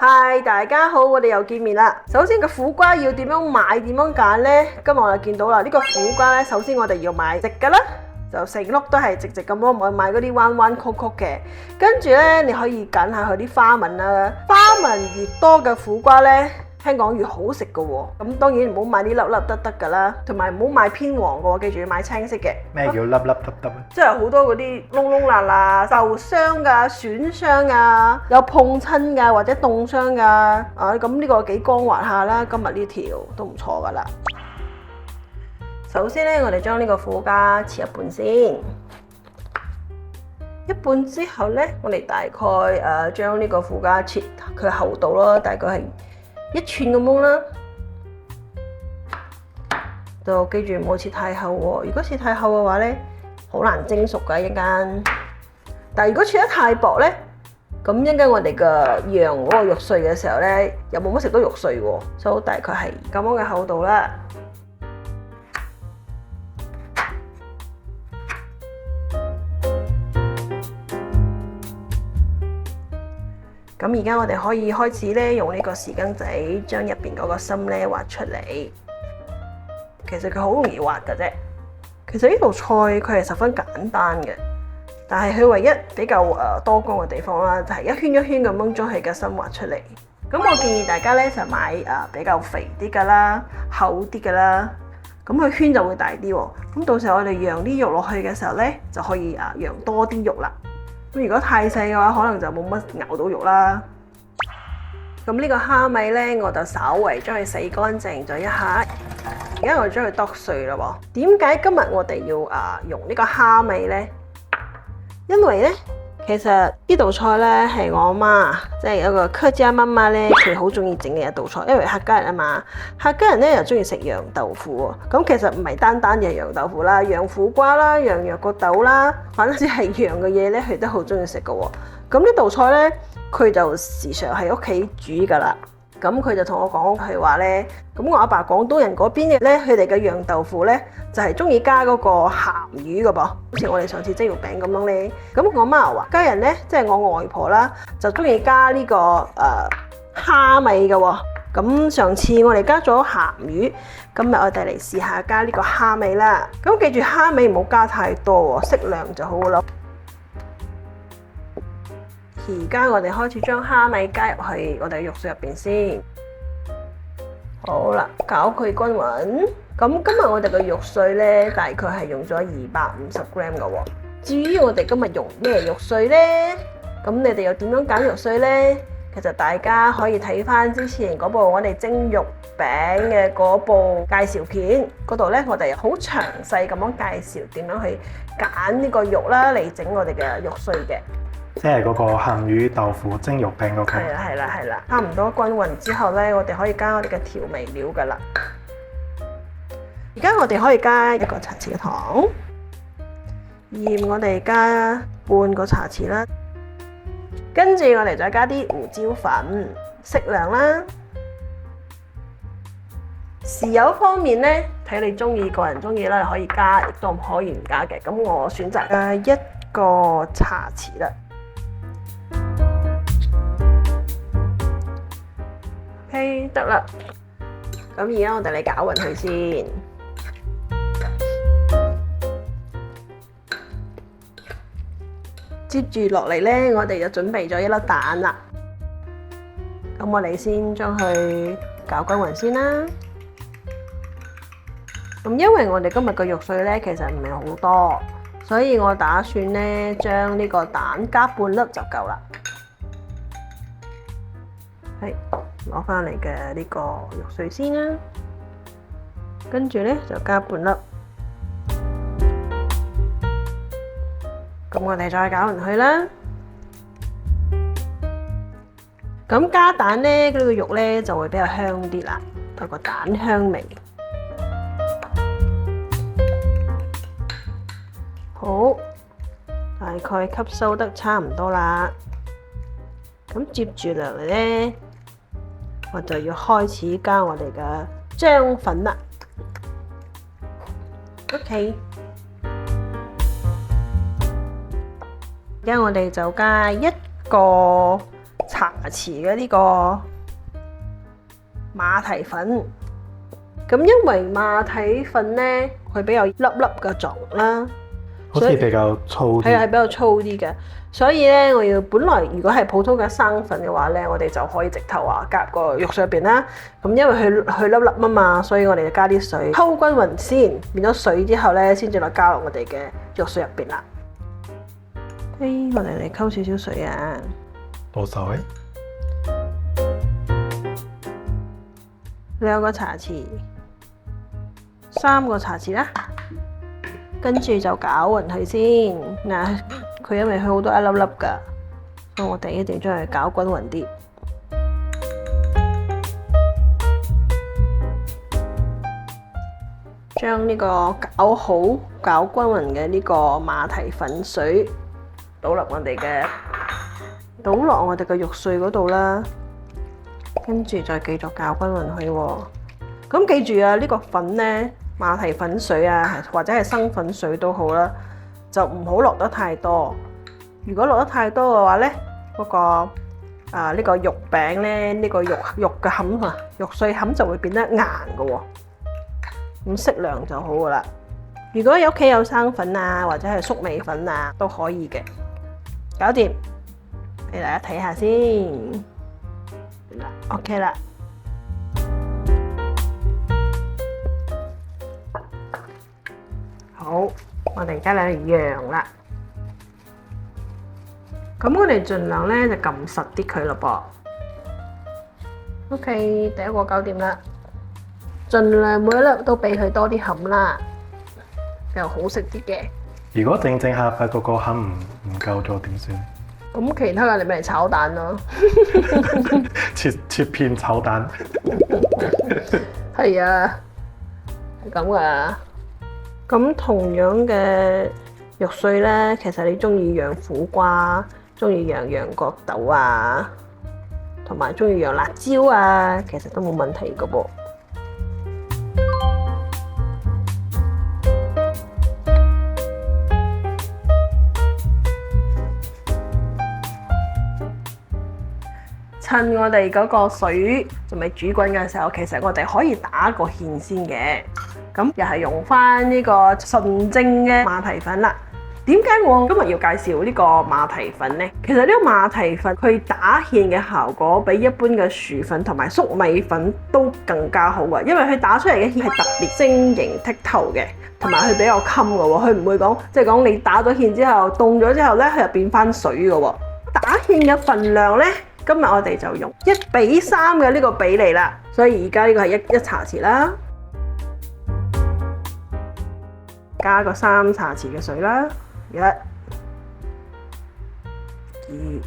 嗨，大家好，我哋又見面啦。首先個苦瓜要點樣買，點樣揀呢？今日我就見到啦，呢個苦瓜呢，首先我哋要買直㗎啦，就成碌都係直直咁咯，唔好買嗰啲彎彎曲曲嘅。跟住呢，你可以揀下佢啲花紋啦，花紋越多嘅苦瓜呢，聽講越好食㗎喎。咁當然唔好買啲粒粒得㗎啦，同埋唔好買偏黃嘅喎，記住要買青色嘅。咩叫粒粒得得啊？即係好多嗰啲窿窿罅罅、受傷㗎、損傷㗎，有碰親㗎或者凍傷㗎。咁呢個幾光滑下啦，今日呢條都唔錯㗎啦。首先呢，我哋將呢個苦瓜切一半先，一半之後呢，我哋大概將呢個苦瓜切佢厚度咯，大概係1寸咁樣啦。就記住唔好切太厚喎，如果切太厚嘅話呢，好難蒸熟㗎一間。但係如果切得太薄呢，咁一陣我哋嘅羊嗰個肉碎嘅時候呢，又冇乜食到肉碎喎，所以大概係咁樣嘅厚度啦。咁而家我哋可以開始呢，用呢個匙羹仔將入邊嗰個心呢挖出嚟。其實佢好容易挖嘅啫。其實呢道菜佢係十分簡單嘅，但係佢唯一比較多工嘅地方啦，就係一圈一圈咁樣將佢嘅心挖出嚟。咁我建議大家咧就買比較肥啲嘅啦，厚啲嘅啦，咁佢圈就會大啲喎。咁到時候我哋釀啲肉落去嘅時候咧，就可以釀多啲肉啦。咁如果太細嘅話，可能就冇乜咬到肉啦。咁呢個蝦米咧，我就稍微將佢洗乾淨咗一下。而家我將佢剁碎啦喎。點解今日我哋要用呢個蝦米呢？因為呢，其實呢道菜呢係我媽，即係有個客家媽媽呢，佢好中意整嘅一道菜。因為客家人啊嘛，客家人呢又中意食羊豆腐喎。咁其實唔係單單嘅羊豆腐啦，羊苦瓜啦，羊肉個豆啦，反正係羊嘅嘢呢，佢都好中意食嘅喎。咁呢道菜呢，佢就時常喺屋企煮噶啦。咁佢就同我講佢話呢，咁我阿爸廣東人嗰邊嘅呢，佢哋嘅羊豆腐呢，就係中意加嗰個鹹魚嘅噃，好似我哋上次蒸肉餅咁樣呢。咁我媽又話家人呢，即係我外婆啦，就中意加呢個蝦米嘅喎。咁上次我哋加咗鹹魚，今日我哋嚟試下加呢個蝦米啦。咁記住蝦米唔好加太多喎，適量就好啦。而家我哋開始將蝦米加入去我哋肉碎入邊先。好啦，攪佢均勻。咁今日我哋嘅肉碎呢，大概係用咗250 gram 嘅喎。至於我哋今日用咩肉碎呢？咁你哋又點樣揀肉碎呢？其實大家可以睇翻之前嗰部我哋蒸肉餅嘅嗰部介紹片，嗰度呢，我哋好詳細咁樣介紹點樣去揀呢個肉啦，嚟整我哋嘅肉碎嘅。即係嗰個鹹魚豆腐蒸肉餅嗰個。係啦，差唔多均勻之後呢，我哋可以加我哋嘅調味料噶啦。而家我哋可以加1個茶匙嘅糖，鹽我哋加半個茶匙啦，跟住我哋再加啲胡椒粉，適量啦。豉油方面呢，睇你中意，個人中意啦，可以加，亦都可以唔加嘅。咁我選擇1個茶匙啦。OK，得啦。咁而家我哋嚟攪勻佢先。接住落嚟呢，我哋就準備咗1粒蛋啦。咁我哋先將佢攪均勻先啦。咁因為我哋今日嘅肉碎呢，其實唔係好多，所以我打算呢，將呢個蛋加半粒就夠啦。係。攞翻嚟嘅呢個肉碎先啦，跟住呢就加半粒，咁我哋再攪勻佢啦。咁加蛋呢，呢個肉呢就會比較香啲啦，有個蛋香味。好，大概吸收得差唔多啦。咁接住落嚟呢，我就要開始加我哋嘅漿粉啦。OK，而家我哋就加1個茶匙嘅呢個馬蹄粉。咁因為馬蹄粉咧，佢比較粒粒嘅狀啦，好似比較粗啲。係啊，係比較粗啲嘅。所以咧，我要本來如果係普通嘅生粉嘅話咧，我哋就可以直頭話加入個肉碎入邊啦。咁因為佢粒粒啊嘛，所以我哋就加啲水溝均勻先，變咗水之後咧，先至嚟加落我哋嘅肉碎入邊啦。我哋嚟溝少少水啊！冇所謂。2個茶匙，3個茶匙啦，跟住就攪勻佢先。嗱，佢因為佢好多一粒粒㗎，所以我哋一定將佢攪均勻啲。將呢個攪好、攪均勻嘅呢個馬蹄粉水倒落我哋嘅肉碎嗰度啦。跟住再繼續攪均勻佢喎。咁記住啊，呢個粉呢，馬蹄粉水啊，或者係生粉水都好啦，就唔好落得太多。如果落得太多嘅話呢，嗰個呢個肉餅呢，呢個肉嘅餡啊，肉碎餡就會變得硬嘅喎。咁適量就好噶啦。如果你屋企有生粉啊，或者係粟米粉啊，都可以嘅。搞掂，俾大家睇下先。OK 啦，好，我哋而家嚟揚啦。咁我哋盡量咧就撳實啲佢咯噃。OK，第一個搞掂啦。盡量每一粒都俾佢多啲餡啦，又好食啲嘅。如果整下發覺個餡唔夠咗點算？咁其他嘅你咪嚟炒蛋咯，切片炒蛋。係啊，係咁噶。咁同樣嘅肉碎咧，其實你中意釀苦瓜，中意釀羊角豆啊，同埋中意釀辣椒啊，其實都冇問題噶噃。趁我哋嗰個水仲未煮滾嘅時候，其實我哋可以打個芡先嘅。咁又係用翻呢個純正嘅馬蹄粉啦。點解我今日要介紹呢個馬蹄粉呢？其實呢個馬蹄粉佢打芡嘅效果比一般嘅薯粉同埋粟米粉都更加好啊！因為佢打出嚟嘅芡係特別晶瑩剔透嘅，同埋佢比較襟嘅喎。佢唔會講即係講你打咗芡之後凍咗之後咧，佢又變翻水嘅喎。打芡嘅份量呢，今日我哋就用1:3嘅呢個比例啦。所以而家呢個係一茶匙啦，加個3茶匙嘅水啦。1、2、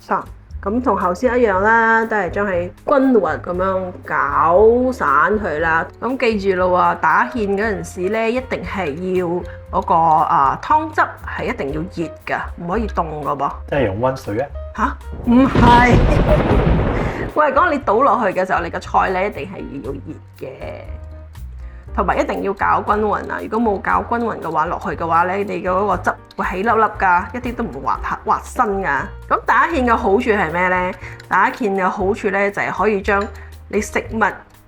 3，咁同頭先一樣啦，都係將佢均勻咁樣攪散佢啦。咁記住咯喎，打芡嗰陣時咧，一定係要嗰個湯汁係一定要熱㗎，唔可以凍㗎噃。即係用溫水啊？吓？唔係，我係講你倒落去嘅時候，你個菜咧一定係要熱嘅。同埋一定要攪均勻啊！如果冇攪均勻嘅話，落去嘅話咧，你嘅嗰個汁會起粒粒㗎，一啲都唔會滑身㗎。咁打芡嘅好處係咩咧？打芡嘅好處咧就係可以將你食物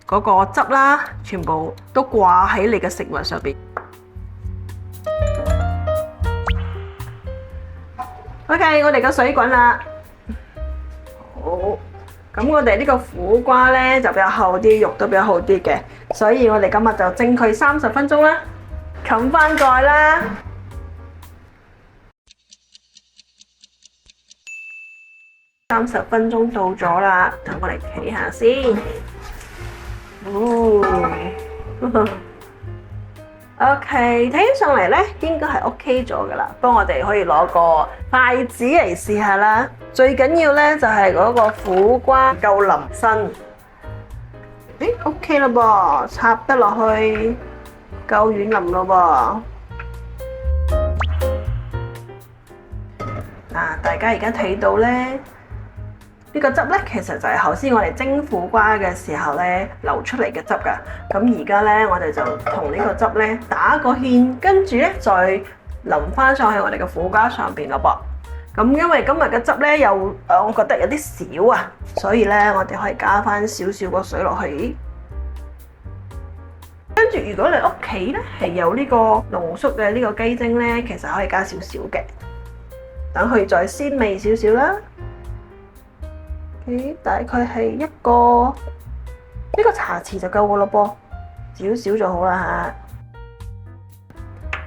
嗰個汁啦，全部都掛喺你嘅食物上邊。OK， 我哋個水滾啦。好。咁我哋呢個苦瓜呢就比較厚啲，肉都比較好啲嘅，所以我哋今日就蒸佢30分鐘啦，冚翻蓋啦。30分鐘到咗啦，等我嚟企下先。OK， 睇起上嚟呢應該係 OK 咗噶啦，不過我哋可以攞個筷子嚟試下啦。最緊要呢就係嗰個苦瓜夠腍身。OK 啦噃，插得落去，夠軟腍咯噃。大家而家睇到呢，呢個汁呢其實就係頭先我哋蒸苦瓜嘅時候呢流出嚟嘅汁㗎。咁而家呢，我哋就同呢個汁呢打個芡，跟住呢再淋翻上去我哋嘅苦瓜上邊咯噃。咁因為今日嘅汁咧又我覺得有啲少啊，所以咧我哋可以加翻少少個水落去。跟住如果你屋企咧係有呢個濃縮嘅呢個雞精咧，其實可以加少少嘅，等佢再鮮味少少啦。大概係一個茶匙就夠個咯噃，少少就好啦嚇。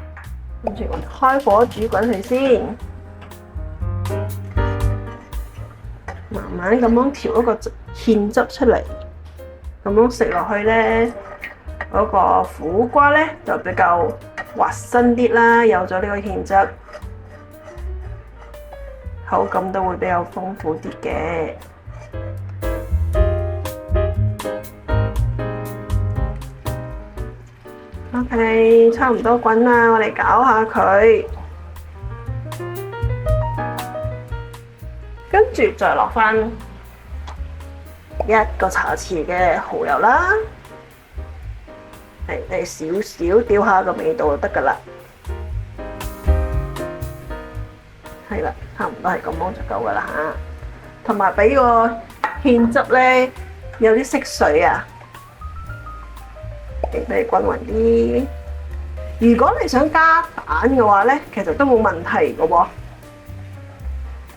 跟住我哋開火煮滾佢先。慢慢咁樣調一個芡汁出嚟，咁樣食落去咧，嗰個苦瓜咧就比較滑身啲啦。有咗呢個芡汁，口感都會比較豐富啲嘅。OK， 差唔多滾啦，我哋攪下佢。跟住再落翻1個茶匙嘅蠔油啦，係少少調下個味道就得㗎啦。係啦，差唔多係咁樣就夠㗎啦嚇。同埋俾個芡汁咧有啲色水啊，俾佢均勻啲。如果你想加蛋嘅話咧，其實都冇問題㗎喎。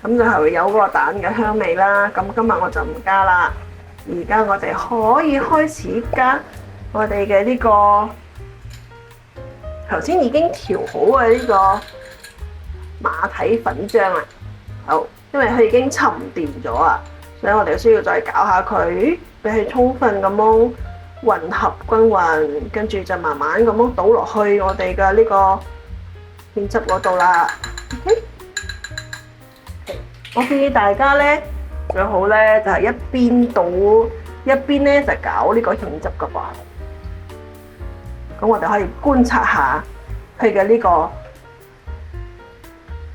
咁就係會有嗰個蛋嘅香味啦。咁今日我就唔加啦。而家我哋可以開始加我哋嘅呢個頭先已經調好嘅呢個馬蹄粉漿啦。好，因為佢已經沉澱咗啊，所以我哋需要再攪下佢，俾佢充分咁樣混合均勻，跟住就慢慢咁樣倒落去我哋嘅呢個芡汁嗰度啦。我建議大家咧最好咧就係一邊倒一邊咧就搞呢個芡汁噶噃。咁我哋可以觀察下佢嘅呢個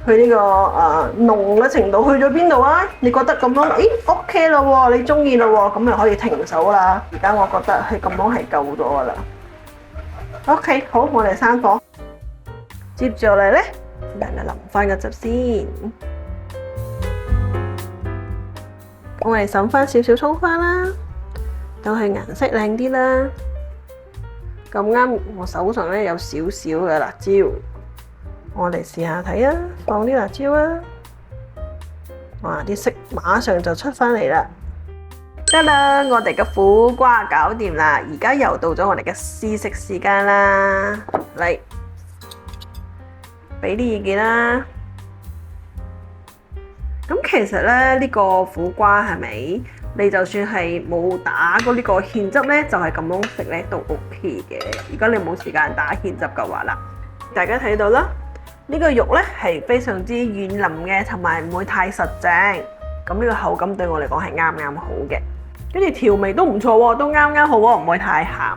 濃嘅程度去咗邊度啊？你覺得咁樣OK 啦喎，你中意啦喎，咁就可以停手啦。而家我覺得佢咁樣係夠咗噶啦。OK， 好，我哋閂火。接住落嚟咧，淋翻個汁先。我哋滲翻少少葱花啦，等佢顏色靚啲啦。咁啱我手上咧有少少嘅辣椒，我哋試下睇啊，放啲辣椒啊，哇！啲色馬上就出翻嚟啦。得啦，我哋嘅苦瓜搞掂啦，而家又到咗我哋嘅試食時間啦，嚟俾啲意見啦。咁其實咧，呢個苦瓜係咪？你就算係冇打過呢個芡汁咧，就係咁樣食咧都 OK 嘅。如果你冇時間打芡汁嘅話啦，大家睇到啦，呢個肉咧係非常之軟腍嘅，同埋唔會太實淨。咁呢個口感對我嚟講係啱啱好嘅，跟住調味都唔錯喎，都啱啱好喎，唔會太鹹。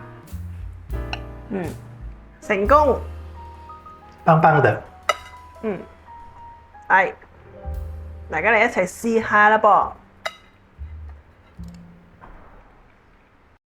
成功。棒棒的。係。大家嚟一齊試下啦噃！